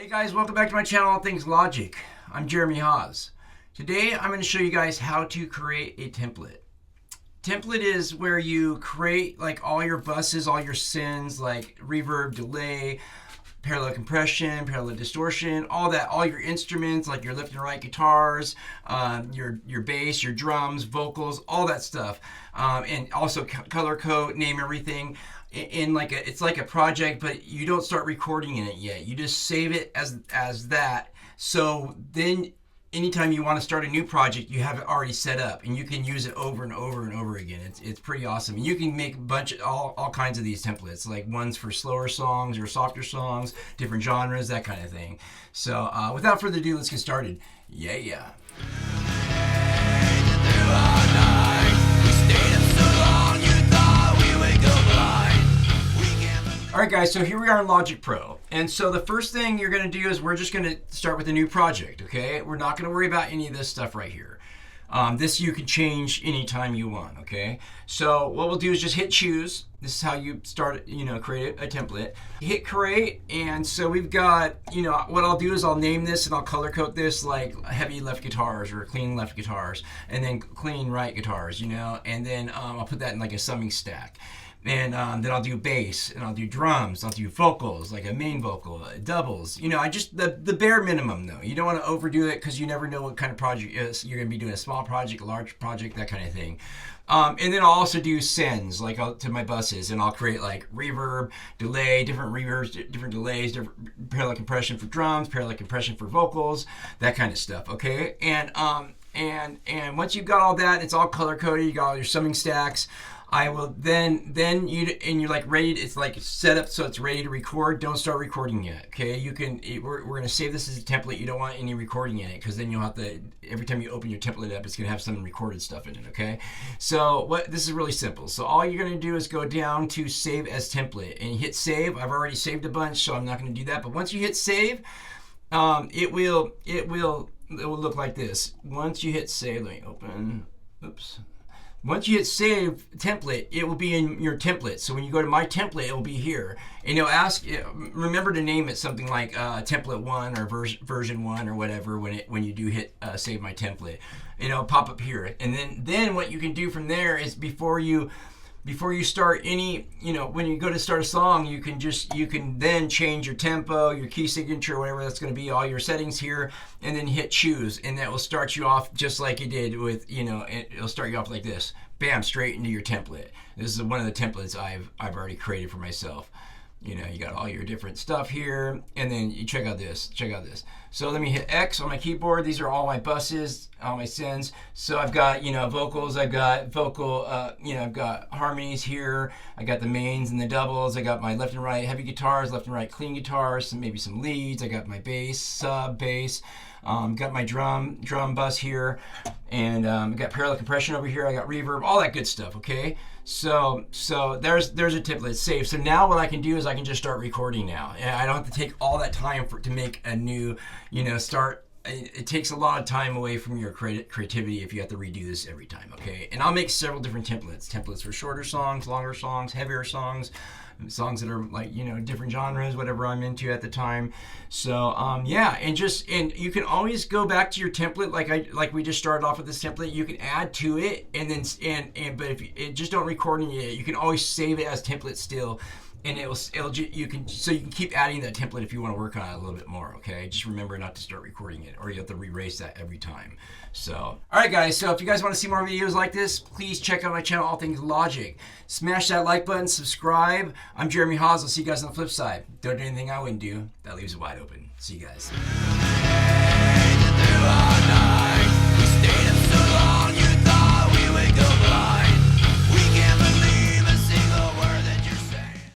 Hey guys, welcome back to my channel, All Things Logic. I'm Jeremy Haas. Today I'm going to show you guys how to create a template. Template is where you create like all your buses, all your sends, like reverb, delay, parallel compression, parallel distortion, all that, all your instruments like your left and right guitars, your bass, your drums, vocals, all that stuff, and also color code, name everything. In like it's like a project, but you don't start recording in it yet. You just save it as that. So then anytime you want to start a new project, you have it already set up and you can use it over and over and over again. It's pretty awesome. And you can make a bunch of all kinds of these templates, like ones for slower songs or softer songs, different genres, that kind of thing. So without further ado, let's get started. Yeah. Alright guys, so here we are in Logic Pro. And so the first thing you're going to do is we're just going to start with a new project, okay? We're not going to worry about any of this stuff right here. This you can change anytime you want, okay? So what we'll do is just hit choose. This is how you start, create a template. Hit create, and so we've got, what I'll do is I'll name this and I'll color code this like heavy left guitars or clean left guitars, and then clean right guitars, and then I'll put that in like a summing stack. And then I'll do bass, and I'll do drums, I'll do vocals, like a main vocal, doubles. I just, the bare minimum though. You don't want to overdo it because you never know what kind of project you're going to be doing, a small project, a large project, that kind of thing. And then I'll also do sends, like to my buses, and I'll create like reverb, delay, different reverbs, different delays, different parallel compression for drums, parallel compression for vocals, that kind of stuff, okay? And once you've got all that, it's all color coded, you got all your summing stacks, I will then you're like ready. It's like set up so it's ready to record. Don't start recording yet. Okay, we're gonna save this as a template. You don't want any recording in it because then you'll have to, every time you open your template up, it's gonna have some recorded stuff in it. Okay, so this is really simple. So all you're gonna do is go down to save as template and hit save. I've already saved a bunch, so I'm not gonna do that. But once you hit save, it will look like this. Once you hit save, let me open. Oops. Once you hit save template, it will be in your template. So when you go to my template, it will be here. And it'll ask, remember to name it something like template 1 or version 1 or whatever when you do hit save my template. It'll pop up here. And then what you can do from there is before you start any, when you go to start a song, you can then change your tempo, your key signature, whatever that's going to be, all your settings here, and then hit choose, and that will start you off just like you did with, it'll start you off like this, bam, straight into your template. This is one of the templates I've already created for myself. You got all your different stuff here, and then you check out this. So let me hit X on my keyboard. These are all my buses, all my sends. So I've got, vocals, I've got vocal, I've got harmonies here. I got the mains and the doubles. I got my left and right heavy guitars, left and right clean guitars, maybe some leads. I got my bass, sub, bass. Got my drum bus here, and got parallel compression over here. I got reverb, all that good stuff. Okay, so there's a template saved. So now what I can do is I can just start recording now. I don't have to take all that time to make a new, start. It takes a lot of time away from your creativity if you have to redo this every time. Okay, and I'll make several different templates for shorter songs, longer songs, heavier songs that are like, different genres, whatever I'm into at the time. So yeah, and you can always go back to your template like we just started off with this template. You can add to it, and then but if you just don't record it, you can always save it as template still. And you can keep adding that template if you want to work on it a little bit more. Okay, just remember not to start recording it, or you have to erase that every time. So, all right, guys. So if you guys want to see more videos like this, please check out my channel, All Things Logic. Smash that like button, subscribe. I'm Jeremy Haas. I'll see you guys on the flip side. Don't do anything I wouldn't do. That leaves it wide open. See you guys.